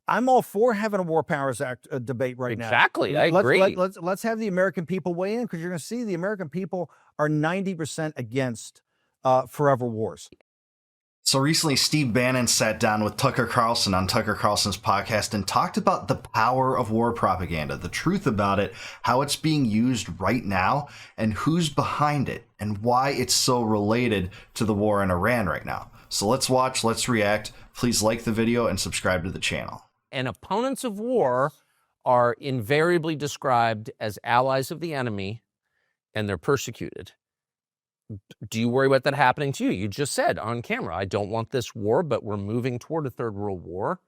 I'm all for having a War Powers Act debate right now. Exactly, I agree. Let's have the American people weigh in, because you're going to see the American people are 90% against forever wars. So recently, Steve Bannon sat down with Tucker Carlson on Tucker Carlson's podcast and talked about the power of war propaganda, the truth about it, how it's being used right now, and who's behind it, and why it's so related to the war in Iran right now. So let's watch, let's react. Please like the video and subscribe to the channel. And opponents of war are invariably described as allies of the enemy, and they're persecuted. Do you worry about that happening to you? You just said on camera, I don't want this war, but we're moving toward a third world war.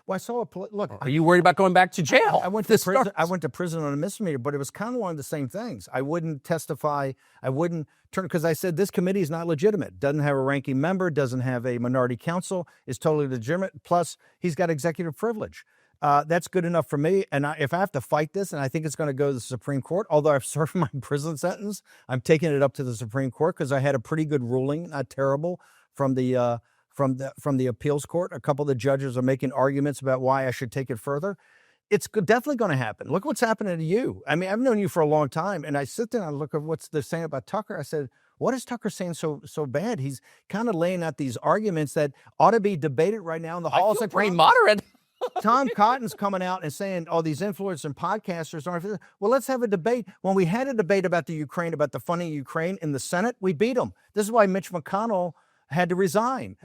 Well, I saw look. Are you worried about going back to jail? I went to prison. I went to prison on a misdemeanor, but it was kind of one of the same things. I wouldn't testify. I wouldn't turn, because I said this committee is not legitimate. Doesn't have a ranking member. Doesn't have a minority counsel. Is totally legitimate. Plus, he's got executive privilege. That's good enough for me. And if I have to fight this, and I think it's going to go to the Supreme Court, although I've served my prison sentence, I'm taking it up to the Supreme Court because I had a pretty good ruling, not terrible, from the appeals court. A couple of the judges are making arguments about why I should take it further. It's definitely going to happen. Look what's happening to you. I mean, I've known you for a long time, and I sit there and I look at what they're saying about Tucker. I said, what is Tucker saying so bad? He's kind of laying out these arguments that ought to be debated right now in the halls. I feel pretty moderate. Tom Cotton's coming out and saying, oh, these influencers and podcasters aren't. Well, let's have a debate. When we had a debate about the Ukraine, about the funding of Ukraine in the Senate, we beat them. This is why Mitch McConnell had to resign.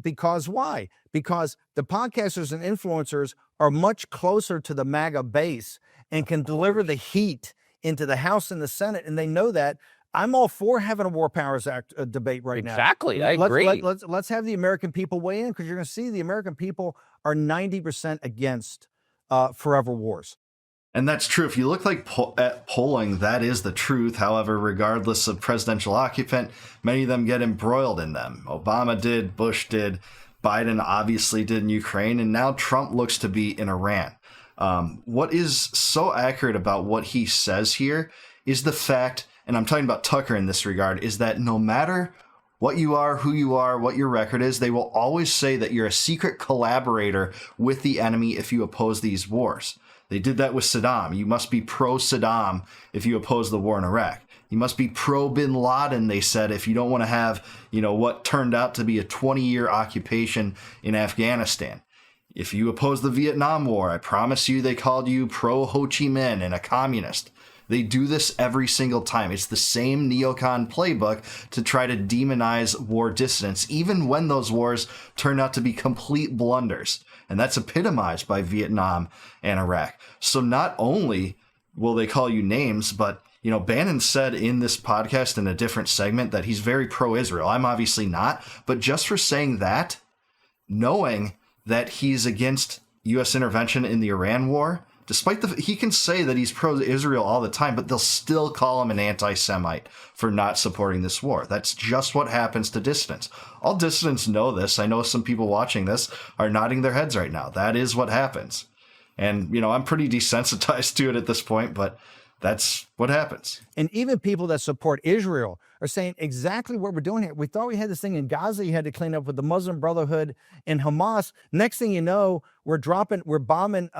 Because why? Because the podcasters and influencers are much closer to the MAGA base and can deliver the heat into the House and the Senate, and they know that. I'm all for having a War Powers Act debate right now. Exactly, I agree. Let's have the American people weigh in, because you're going to see the American people are 90% against forever wars. And that's true. If you look at polling, that is the truth. However, regardless of presidential occupant, many of them get embroiled in them. Obama did, Bush did, Biden obviously did in Ukraine, and now Trump looks to be in Iran. What is so accurate about what he says here is the fact, and I'm talking about Tucker in this regard, is that no matter what you are, who you are, what your record is, they will always say that you're a secret collaborator with the enemy if you oppose these wars. They did that with Saddam. You must be pro-Saddam if you oppose the war in Iraq. You must be pro-Bin Laden, they said, if you don't want to have, what turned out to be a 20-year occupation in Afghanistan. If you oppose the Vietnam War, I promise you they called you pro-Ho Chi Minh and a communist. They do this every single time. It's the same neocon playbook to try to demonize war dissidents, even when those wars turn out to be complete blunders. And that's epitomized by Vietnam and Iraq. So not only will they call you names, but, Bannon said in this podcast in a different segment that he's very pro-Israel. I'm obviously not. But just for saying that, knowing that he's against U.S. intervention in the Iran war, despite he can say that he's pro-Israel all the time, but they'll still call him an anti-Semite for not supporting this war. That's just what happens to dissidents. All dissidents know this. I know some people watching this are nodding their heads right now. That is what happens. And, I'm pretty desensitized to it at this point, but that's what happens. And even people that support Israel are saying exactly what we're doing here. We thought we had this thing in Gaza you had to clean up with the Muslim Brotherhood and Hamas. Next thing you know, we're bombing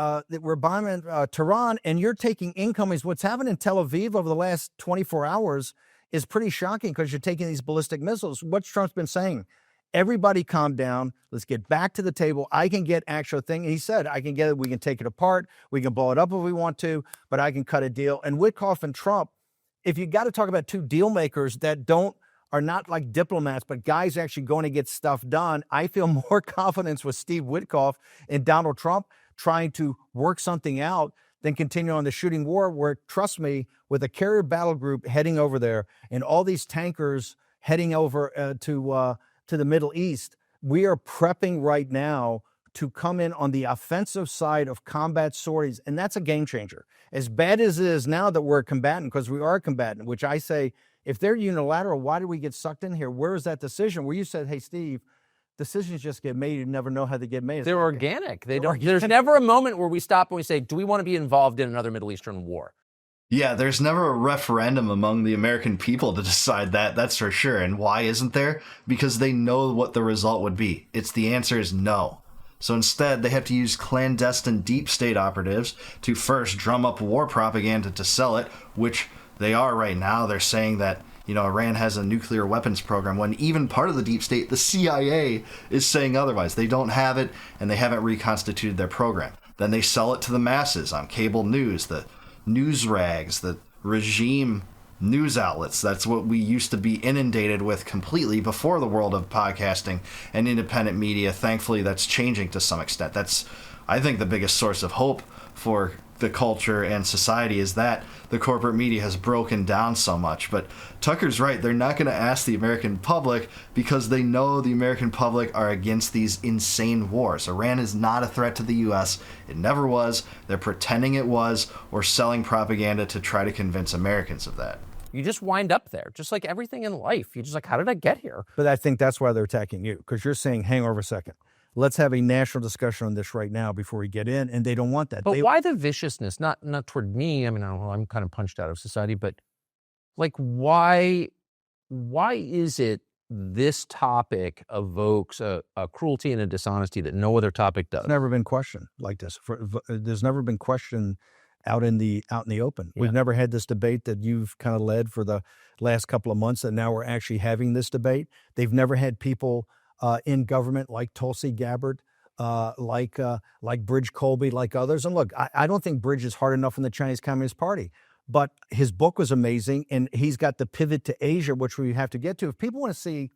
Tehran, and you're taking incomings. What's happened in Tel Aviv over the last 24 hours is pretty shocking, because you're taking these ballistic missiles. What's Trump's been saying? Everybody calm down. Let's get back to the table. I can get actual thing. And he said, I can get it. We can take it apart. We can blow it up if we want to, but I can cut a deal. And Witkoff and Trump, if you got to talk about two deal makers that are not like diplomats, but guys actually going to get stuff done, I feel more confidence with Steve Witkoff and Donald Trump trying to work something out than continue on the shooting war, where, trust me, with a carrier battle group heading over there and all these tankers heading over to the Middle East, we are prepping right now to come in on the offensive side of combat sorties, and that's a game changer. As bad as it is now that we're a combatant, because we are a combatant, which I say, if they're unilateral, why did we get sucked in here? Where is that decision where you said, hey, Steve, decisions just get made. You never know how they get made. They're organic. There's never a moment where we stop and we say, do we want to be involved in another Middle Eastern war? Yeah, there's never a referendum among the American people to decide that, that's for sure. And why isn't there? Because they know what the result would be. The answer is no. So instead, they have to use clandestine deep state operatives to first drum up war propaganda to sell it, which they are right now. They're saying that, Iran has a nuclear weapons program when even part of the deep state, the CIA, is saying otherwise. They don't have it, and they haven't reconstituted their program. Then they sell it to the masses on cable news, the news rags, the regime news outlets. That's what we used to be inundated with completely before the world of podcasting and independent media. Thankfully, that's changing to some extent. That's, I think, the biggest source of hope for the culture and society is that the corporate media has broken down so much. But Tucker's right. They're not going to ask the American public because they know the American public are against these insane wars. Iran is not a threat to the U.S. It never was. They're pretending it was or selling propaganda to try to convince Americans of that. You just wind up there, just like everything in life. You're just like, how did I get here? But I think that's why they're attacking you, because you're saying, hang over a second. Let's have a national discussion on this right now before we get in, and they don't want that. But why the viciousness? Not toward me. I mean, I'm kind of punched out of society, but like, why is it this topic evokes a cruelty and a dishonesty that no other topic does? It's never been questioned like this. There's never been questioned out in the open. Yeah. We've never had this debate that you've kind of led for the last couple of months, and now we're actually having this debate. They've never had people in government like Tulsi Gabbard, like Bridge Colby, like others. And look, I don't think Bridge is hard enough in the Chinese Communist Party, but his book was amazing, and he's got the pivot to Asia, which we have to get to. If people want to see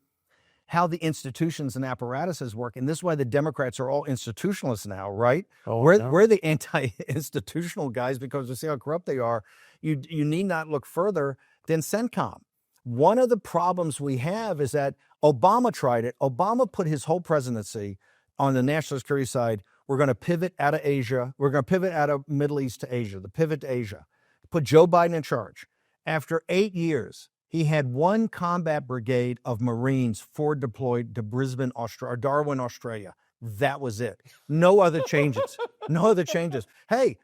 how the institutions and apparatuses work, and this is why the Democrats are all institutionalists now, right? Oh, we're the anti-institutional guys because we see how corrupt they are. You need not look further than CENTCOM. One of the problems we have is that Obama tried it. Obama put his whole presidency on the national security side. We're going to pivot out of Asia. We're going to pivot out of Middle East to Asia, the pivot to Asia. Put Joe Biden in charge. After 8 years, he had one combat brigade of Marines forward deployed to Brisbane, Australia, or Darwin, Australia. That was it. No other changes. No other changes. Hey.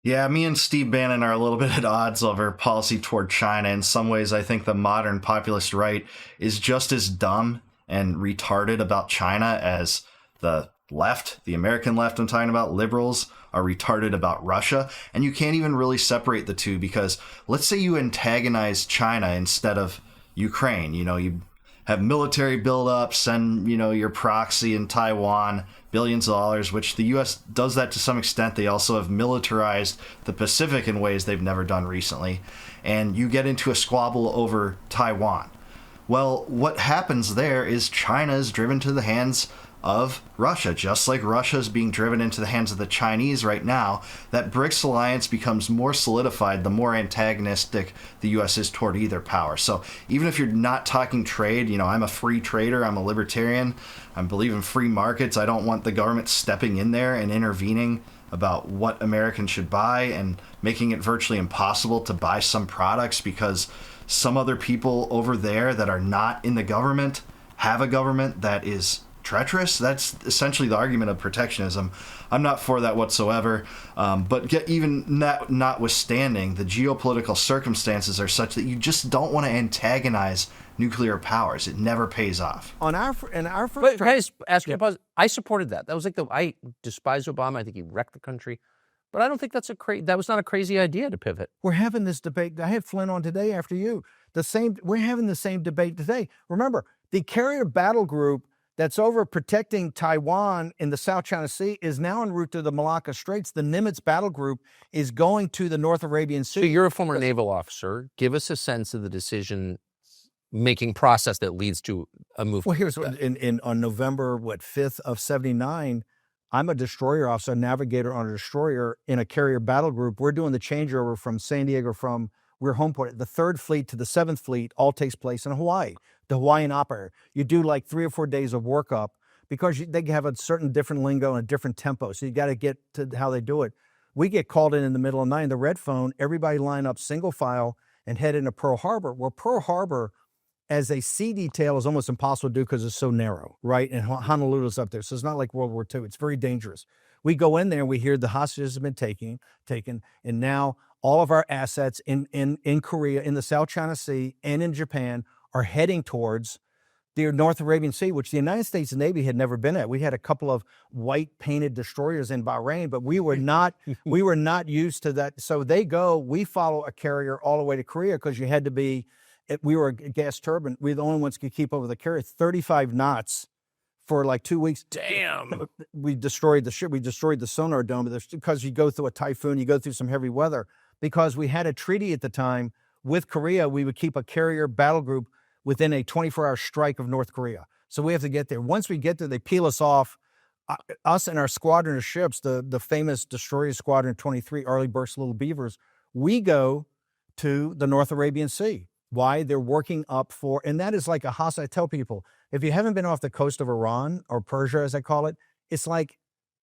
Yeah, me and Steve Bannon are a little bit at odds over policy toward China. In some ways, I think the modern populist right is just as dumb and retarded about China as the left, the American left I'm talking about, liberals, are retarded about Russia. And you can't even really separate the two because let's say you antagonize China instead of Ukraine. You have military buildup, send, your proxy in Taiwan, billions of dollars, which the U.S. does that to some extent. They also have militarized the Pacific in ways they've never done recently. And you get into a squabble over Taiwan. Well, what happens there is China is driven to the hands of Russia, just like Russia is being driven into the hands of the Chinese right now. That BRICS alliance becomes more solidified the more antagonistic the U.S. is toward either power. So even if you're not talking trade, I'm a free trader, I'm a libertarian, I believe in free markets. I don't want the government stepping in there and intervening about what Americans should buy and making it virtually impossible to buy some products because some other people over there that are not in the government have a government that is treacherous. That's essentially the argument of protectionism. I'm not for that whatsoever. But notwithstanding, the geopolitical circumstances are such that you just don't want to antagonize nuclear powers. It never pays off. But can I just ask you a pause? I supported that. That was I despise Obama. I think he wrecked the country. But I don't think that was not a crazy idea to pivot. We're having this debate. I had Flynn on today after you. We're having the same debate today. Remember, the carrier battle group that's over protecting Taiwan in the South China Sea is now en route to the Malacca Straits. The Nimitz battle group is going to the North Arabian Sea. So you're a former naval officer. Give us a sense of the decision-making process that leads to a move. Well, here's what, on November 5th of 79, I'm a destroyer officer, a navigator on a destroyer in a carrier battle group. We're doing the changeover from San Diego, we're home port. The 3rd Fleet to the 7th Fleet all takes place in Hawaii. The Hawaiian operator. You do like 3 or 4 days of workup because they have a certain different lingo and a different tempo. So you got to get to how they do it. We get called in the middle of the night, the red phone, everybody line up single file and head into Pearl Harbor. Well, Pearl Harbor as a sea detail is almost impossible to do because it's so narrow, right? And Honolulu's up there. So it's not like World War II. It's very dangerous. We go in there and we hear the hostages have been taken, and now all of our assets in Korea, in the South China Sea, and in Japan are heading towards the North Arabian Sea, which the United States Navy had never been at. We had a couple of white painted destroyers in Bahrain, but we were not used to that. So we follow a carrier all the way to Korea because you had to be. We were a gas turbine. We were the only ones who could keep over the carrier 35 knots for like 2 weeks. Damn. We destroyed the ship. We destroyed the sonar dome because you go through a typhoon, you go through some heavy weather. Because we had a treaty at the time with Korea, we would keep a carrier battle group within a 24-hour strike of North Korea. So we have to get there. Once we get there, they peel us off. Us and our squadron of ships, the famous Destroyer Squadron 23, Arleigh Burke's Little Beavers, we go to the North Arabian Sea. Why? They're working up for, and that is like a hostile. I tell people, if you haven't been off the coast of Iran or Persia, as I call it, it's like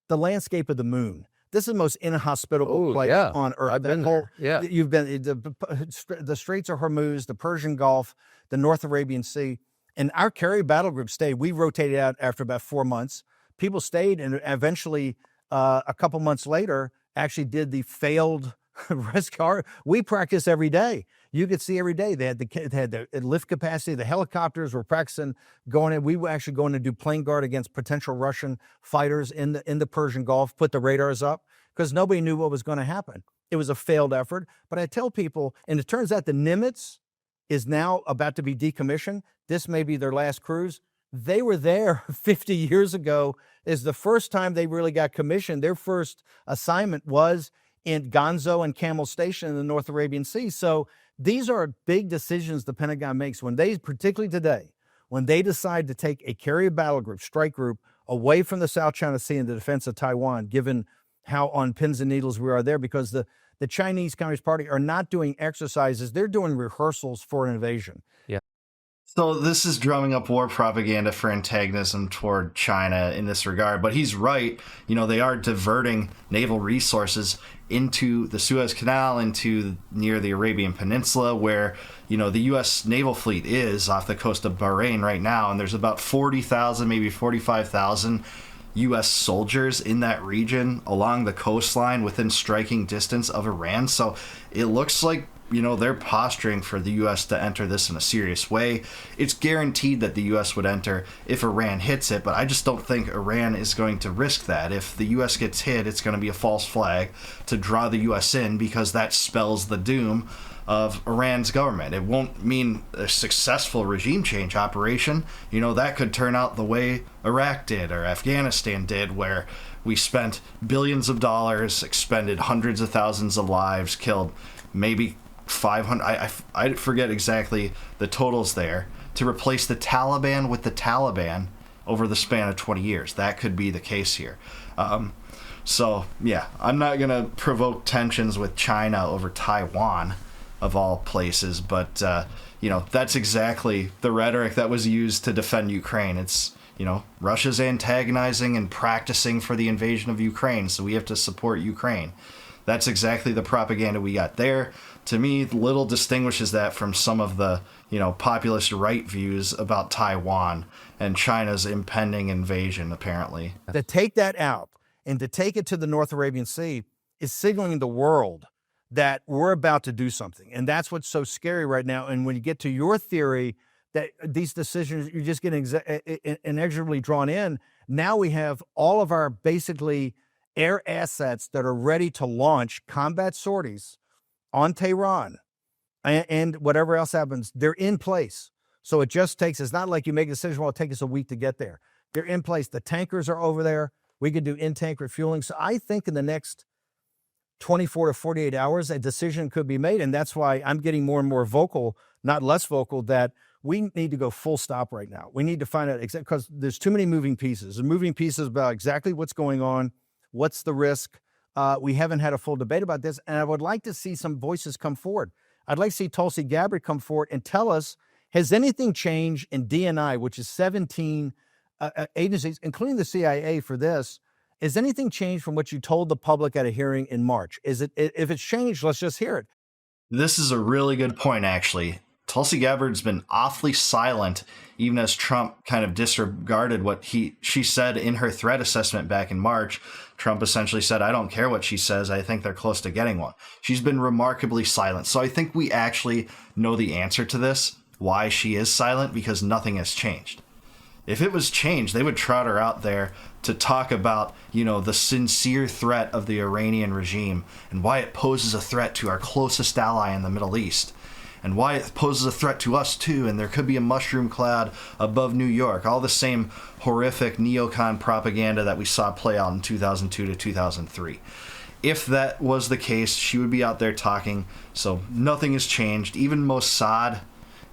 the landscape of the moon. This is the most inhospitable place on Earth. I've been there. Yeah. You've been, the Straits of Hormuz, the Persian Gulf, the North Arabian Sea, and our carrier battle group stayed. We rotated out after about 4 months. People stayed, and eventually, a couple months later, actually did the failed rescue. We practice every day. You could see every day they had the lift capacity. The helicopters were practicing going in. We were actually going to do plane guard against potential Russian fighters in the Persian Gulf. Put the radars up because nobody knew what was going to happen. It was a failed effort. But I tell people, and it turns out the Nimitz is now about to be decommissioned. This may be their last cruise. They were there 50 years ago. Is the first time they really got commissioned. Their first assignment was in Gonzo and Camel Station in the North Arabian Sea. So these are big decisions the Pentagon makes when they, particularly today, when they decide to take a carrier battle group, strike group, away from the South China Sea in the defense of Taiwan, given how on pins and needles we are there, because the Chinese Communist Party are not doing exercises, they're doing rehearsals for an invasion. Yeah. So this is drumming up war propaganda for antagonism toward China in this regard. But he's right. They are diverting naval resources into the Suez Canal, near the Arabian Peninsula, where, the U.S. naval fleet is off the coast of Bahrain right now. And there's about 40,000, maybe 45,000 U.S. soldiers in that region along the coastline within striking distance of Iran. So it looks like they're posturing for the U.S. to enter this in a serious way. It's guaranteed that the U.S. would enter if Iran hits it, but I just don't think Iran is going to risk that. If the U.S. gets hit, it's going to be a false flag to draw the U.S. in, because that spells the doom of Iran's government. It won't mean a successful regime change operation. That could turn out the way Iraq did or Afghanistan did, where we spent billions of dollars, expended hundreds of thousands of lives, killed maybe 500, I forget exactly the totals there, to replace the Taliban with the Taliban over the span of 20 years. That could be the case here. So, yeah, I'm not going to provoke tensions with China over Taiwan, of all places, but, that's exactly the rhetoric that was used to defend Ukraine. It's, Russia's antagonizing and practicing for the invasion of Ukraine, so we have to support Ukraine. That's exactly the propaganda we got there. To me, little distinguishes that from some of the, populist right views about Taiwan and China's impending invasion, apparently. To take that out and to take it to the North Arabian Sea is signaling the world that we're about to do something. And that's what's so scary right now. And when you get to your theory that these decisions, you're just getting inexorably drawn in, now we have all of our basically air assets that are ready to launch combat sorties on Tehran and whatever else happens, they're in place. So it just takes, it's not like you make a decision, well, it'll take us a week to get there. They're in place. The tankers are over there. We could do in-tank refueling. So I think in the next 24 to 48 hours, a decision could be made. And that's why I'm getting more and more vocal, not less vocal, that we need to go full stop right now. We need to find out exactly, because there's too many moving pieces. The moving pieces about exactly what's going on, what's the risk. We haven't had a full debate about this, and I would like to see some voices come forward. I'd like to see Tulsi Gabbard come forward and tell us, has anything changed in DNI, which is 17 agencies, including the CIA for this? Has anything changed from what you told the public at a hearing in March? If it's changed, let's just hear it. This is a really good point, actually. Tulsi Gabbard's been awfully silent, even as Trump kind of disregarded what she said in her threat assessment back in March. Trump essentially said, I don't care what she says. I think they're close to getting one. She's been remarkably silent. So I think we actually know the answer to this, why she is silent, because nothing has changed. If it was changed, they would trot her out there to talk about, the sincere threat of the Iranian regime and why it poses a threat to our closest ally in the Middle East and why it poses a threat to us too, and there could be a mushroom cloud above New York. All the same horrific neocon propaganda that we saw play out in 2002 to 2003. If that was the case, she would be out there talking. So nothing has changed. Even Mossad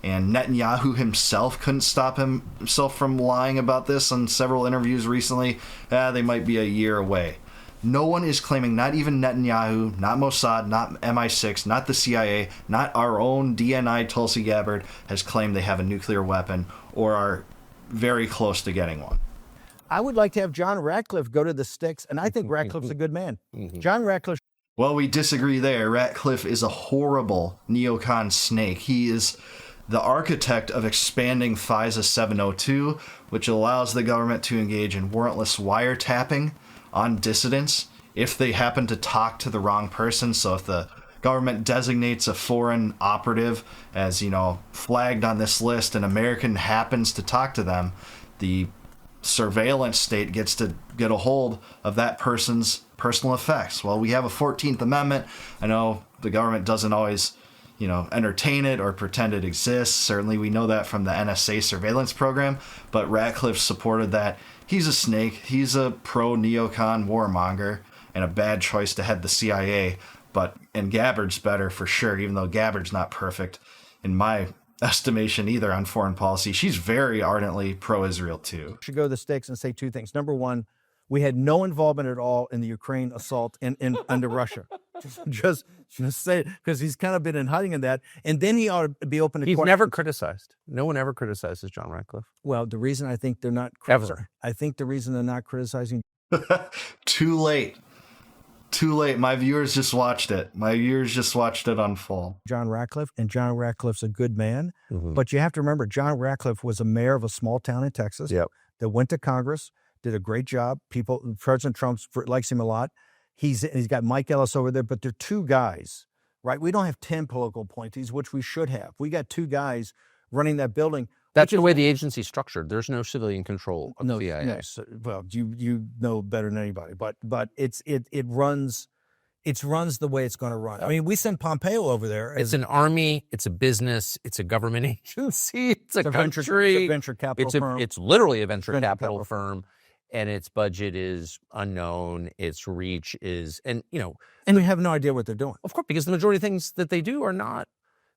and Netanyahu himself couldn't stop himself from lying about this on several interviews recently. They might be a year away. No one is claiming, not even Netanyahu, not Mossad, not MI6, not the CIA, not our own DNI Tulsi Gabbard has claimed they have a nuclear weapon or are very close to getting one. I would like to have John Ratcliffe go to the sticks, and I think Ratcliffe's a good man. John Ratcliffe. Well, we disagree there. Ratcliffe is a horrible neocon snake. He is the architect of expanding FISA 702, which allows the government to engage in warrantless wiretapping on dissidents if they happen to talk to the wrong person. So if the government designates a foreign operative as, flagged on this list, and American happens to talk to them, the surveillance state gets to get a hold of that person's personal effects. Well, we have a 14th Amendment. I know the government doesn't always entertain it or pretend it exists. Certainly we know that from the NSA surveillance program, but Ratcliffe supported that. He's a snake. He's a pro-neocon warmonger and a bad choice to head the CIA. And Gabbard's better for sure, even though Gabbard's not perfect in my estimation either on foreign policy. She's very ardently pro-Israel too. Should go to the sticks and say two things. Number one, we had no involvement at all in the Ukraine assault under Russia. Just say it, because he's kind of been in hiding in that. And then he ought to be open to He's never criticized. No one ever criticizes John Ratcliffe. Well, the reason I think they're not Ever. I think the reason they're not criticizing Too late. My viewers just watched it. Unfold. John Ratcliffe, and John Ratcliffe's a good man. But you have to remember, John Ratcliffe was a mayor of a small town in Texas that went to Congress, did a great job. President Trump likes him a lot. He's got Mike Ellis over there, but they're two guys, right? We don't have 10 political appointees, which we should have. We got two guys running that building. That's the way the agency's structured. There's no civilian control of the CIA. Yes. Well, you know better than anybody, but it runs the way it's going to run. I mean, we send Pompeo over there. It's an army. It's a business. It's a government agency. It's a country. It's a venture capital firm. It's literally a venture capital firm. And its budget is unknown. Its reach is, and we have no idea what they're doing. Of course, because the majority of things that they do are not,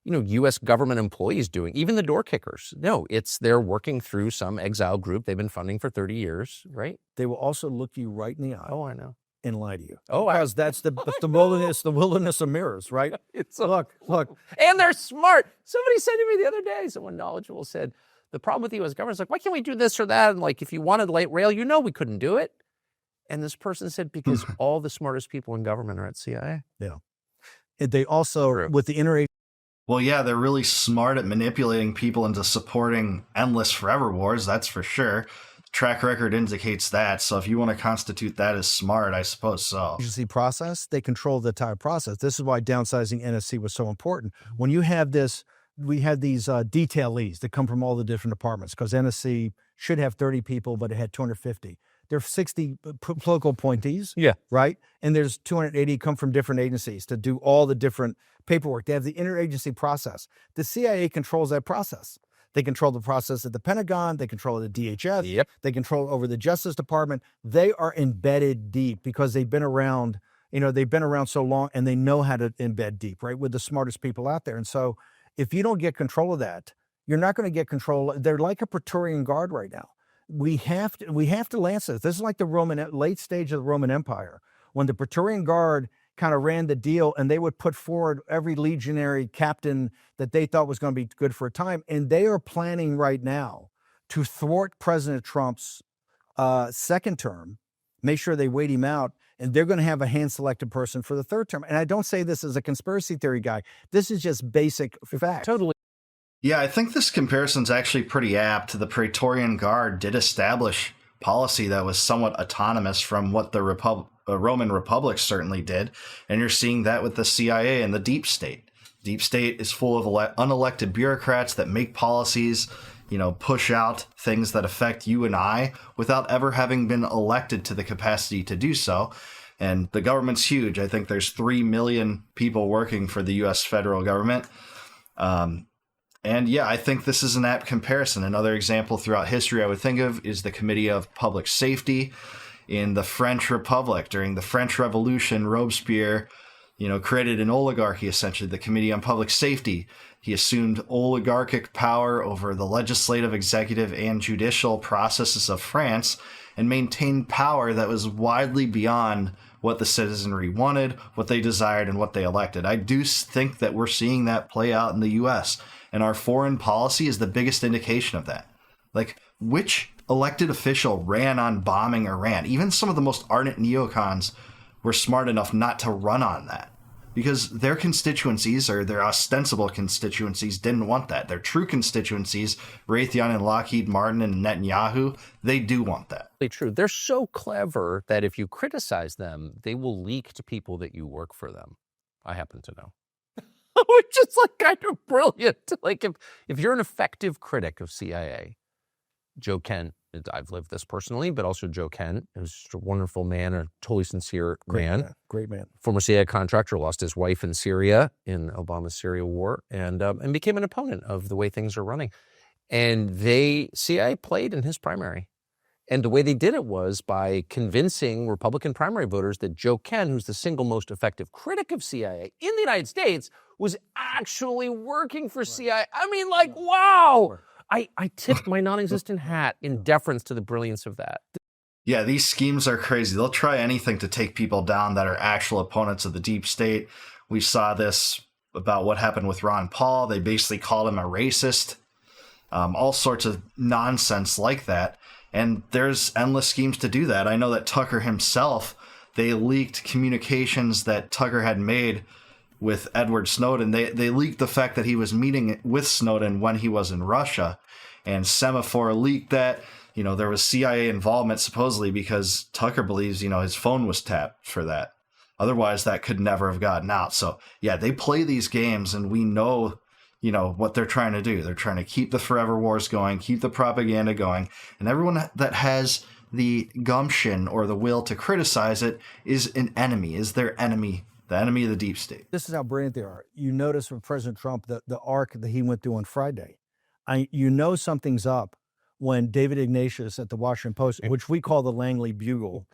U.S. government employees doing. Even the door kickers. No, they're working through some exile group they've been funding for 30 years, right? They will also look you right in the eye. Oh, I know. And lie to you. Oh, because that's the wilderness of mirrors, right? Look. And they're smart. Somebody said to me the other day, someone knowledgeable said, the problem with the U.S. government is like, why can't we do this or that? And if you wanted light rail, we couldn't do it. And this person said, because all the smartest people in government are at CIA. Yeah. They also, with the interagency. Well, yeah, they're really smart at manipulating people into supporting endless forever wars, that's for sure. Track record indicates that. So if you want to constitute that as smart, I suppose so. Agency process, they control the entire process. This is why downsizing NSC was so important. When you have this, we had these detailees that come from all the different departments, because NSC should have 30 people, but it had 250. There are 60 political appointees, right? And there's 280 come from different agencies to do all the different paperwork. They have the interagency process. The CIA controls that process. They control the process at the Pentagon. They control the DHS. They control over the Justice Department. They are embedded deep because they've been around, they've been around so long, and they know how to embed deep, right? With the smartest people out there. And so if you don't get control of that, you're not going to get control. They're like a Praetorian Guard right now. We have to lance this. This is like the late stage of the Roman Empire, when the Praetorian Guard kind of ran the deal, and they would put forward every legionary captain that they thought was going to be good for a time. And they are planning right now to thwart President Trump's second term, make sure they wait him out, and they're going to have a hand-selected person for the third term. And I don't say this as a conspiracy theory guy. This is just basic fact. Totally. Yeah, I think this comparison's actually pretty apt. The Praetorian Guard did establish policy that was somewhat autonomous from what the Roman Republic certainly did. And you're seeing that with the CIA and the deep state. Deep state is full of unelected bureaucrats that make policies, push out things that affect you and I without ever having been elected to the capacity to do so. And the government's huge. I think there's 3 million people working for the U.S. federal government. And yeah, I think this is an apt comparison. Another example throughout history I would think of is the Committee of Public Safety in the French Republic. During the French Revolution, Robespierre, created an oligarchy, essentially, the Committee on Public Safety. He assumed oligarchic power over the legislative, executive, and judicial processes of France and maintained power that was widely beyond what the citizenry wanted, what they desired, and what they elected. I do think that we're seeing that play out in the U.S., and our foreign policy is the biggest indication of that. Like, which elected official ran on bombing Iran? Even some of the most ardent neocons were smart enough not to run on that because their constituencies, or their ostensible constituencies, didn't want that. Their true constituencies, Raytheon and Lockheed Martin and Netanyahu, they do want that. True. They're so clever that if you criticize them, they will leak to people that you work for them. I happen to know. Which is kind of brilliant. If you're an effective critic of CIA, Joe Kent, I've lived this personally, but also Joe Kent, who's just a wonderful man, a totally sincere man. Great man. Former CIA contractor, lost his wife in Syria in Obama's Syria war, and became an opponent of the way things are running. And CIA played in his primary. And the way they did it was by convincing Republican primary voters that Joe Kent, who's the single most effective critic of CIA in the United States, was actually working for CIA. I mean, wow! I tipped my non-existent hat in deference to the brilliance of that. Yeah, these schemes are crazy. They'll try anything to take people down that are actual opponents of the deep state. We saw this about what happened with Ron Paul. They basically called him a racist. All sorts of nonsense like that. And there's endless schemes to do that. I know that Tucker himself, they leaked communications that Tucker had made with Edward Snowden. They leaked the fact that he was meeting with Snowden when he was in Russia. And Semaphore leaked that. There was CIA involvement supposedly because Tucker believes, his phone was tapped for that. Otherwise, that could never have gotten out. So, yeah, they play these games and we know what they're trying to do. They're trying to keep the forever wars going, keep the propaganda going. And everyone that has the gumption or the will to criticize it is an enemy, is their enemy, the enemy of the deep state. This is how brilliant they are. You notice with President Trump, the arc that he went through on Friday. Something's up when David Ignatius at the Washington Post, which we call the Langley Bugle,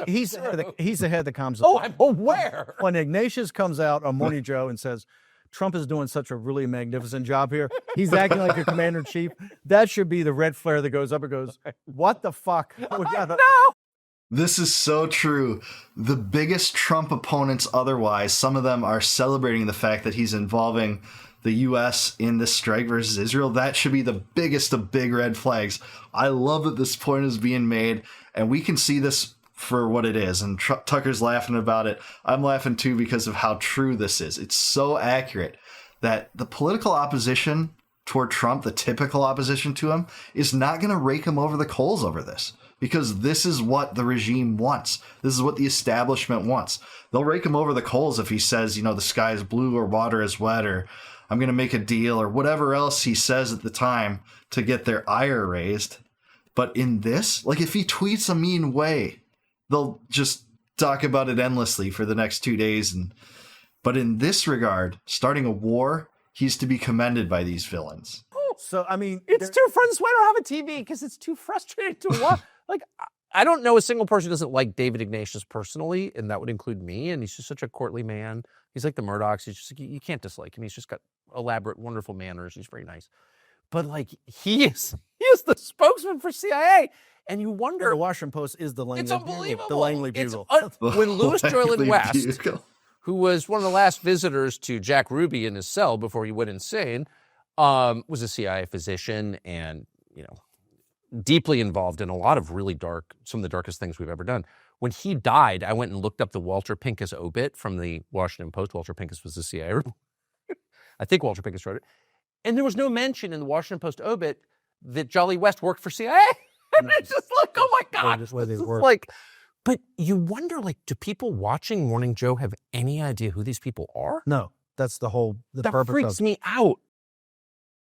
he's the head that comes up. Oh, I'm aware. When Ignatius comes out on Morning Joe and says, Trump is doing such a really magnificent job here. He's acting like a commander-in-chief. That should be the red flare that goes up and goes, what the fuck? No. This is so true. The biggest Trump opponents otherwise, some of them are celebrating the fact that he's involving the U.S. in this strike versus Israel. That should be the biggest of big red flags. I love that this point is being made, and we can see this for what it is. And Tucker's laughing about it. I'm laughing too because of how true this is. It's so accurate that the political opposition toward Trump, the typical opposition to him, is not going to rake him over the coals over this. Because this is what the regime wants. This is what the establishment wants. They'll rake him over the coals if he says, the sky is blue or water is wet or I'm going to make a deal or whatever else he says at the time to get their ire raised. But in this, if he tweets a mean way, they'll just talk about it endlessly for the next 2 days. But in this regard, starting a war, he's to be commended by these villains. So, it's too fun. That's why I don't have a TV, because it's too frustrating to watch. I don't know a single person who doesn't like David Ignatius personally, and that would include me. And he's just such a courtly man. He's like the Murdochs. He's just you can't dislike him. He's just got elaborate, wonderful manners. He's very nice. But he is the spokesman for CIA. And you wonder. The Washington Post is the Langley It's unbelievable. The Langley Bugle. When Louis Joyland West, who was one of the last visitors to Jack Ruby in his cell before he went insane, was a CIA physician and, deeply involved in a lot of really some of the darkest things we've ever done. When he died, I went and looked up the Walter Pincus obit from the Washington Post. Walter Pincus was the CIA. I think Walter Pincus wrote it. And there was no mention in the Washington Post obit that Jolly West worked for CIA. And it's just oh my God. But you wonder, do people watching Morning Joe have any idea who these people are? No, that's the that purpose freaks of me out.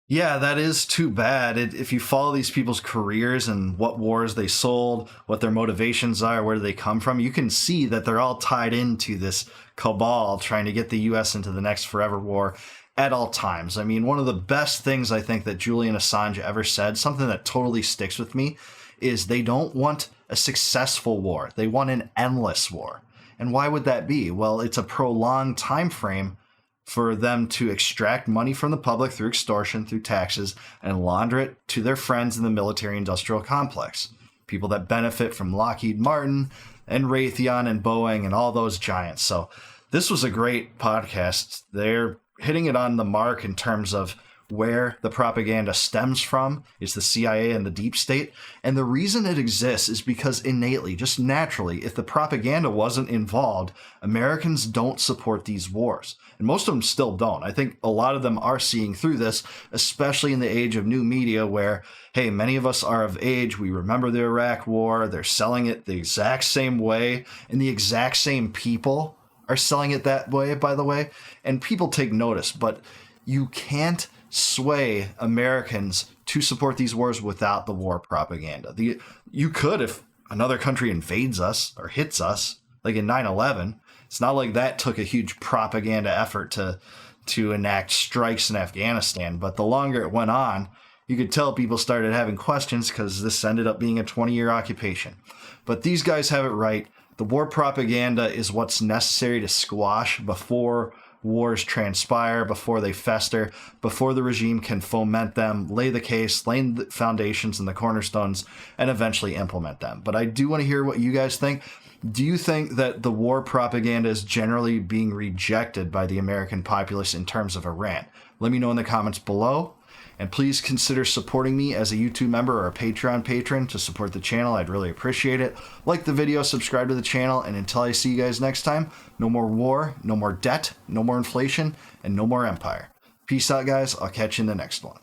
Yeah, that is too bad. If you follow these people's careers and what wars they sold, what their motivations are, where they come from, you can see that they're all tied into this cabal trying to get the U.S. into the next forever war at all times. I mean, one of the best things I think that Julian Assange ever said, something that totally sticks with me, is they don't want a successful war. They want an endless war. And why would that be? Well, it's a prolonged time frame for them to extract money from the public through extortion, through taxes, and launder it to their friends in the military-industrial complex. People that benefit from Lockheed Martin and Raytheon and Boeing and all those giants. So this was a great podcast. They're hitting it on the mark in terms of where the propaganda stems from. Is the CIA and the deep state. And the reason it exists is because innately, just naturally, if the propaganda wasn't involved, Americans don't support these wars. And most of them still don't. I think a lot of them are seeing through this, especially in the age of new media where, hey, many of us are of age. We remember the Iraq War. They're selling it the exact same way. And the exact same people are selling it that way, by the way. And people take notice. But you can't sway Americans to support these wars without the war propaganda. You could if another country invades us or hits us, like in 9/11. It's not like that took a huge propaganda effort to enact strikes in Afghanistan. But the longer it went on, you could tell people started having questions because this ended up being a 20-year occupation. But these guys have it right. The war propaganda is what's necessary to squash before wars transpire, before they fester, before the regime can foment them, lay the case, lay the foundations and the cornerstones, and eventually implement them. But I do want to hear what you guys think. Do you think that the war propaganda is generally being rejected by the American populace in terms of Iran? Let me know in the comments below. And please consider supporting me as a YouTube member or a Patreon patron to support the channel. I'd really appreciate it. Like the video, subscribe to the channel, and until I see you guys next time, no more war, no more debt, no more inflation, and no more empire. Peace out, guys. I'll catch you in the next one.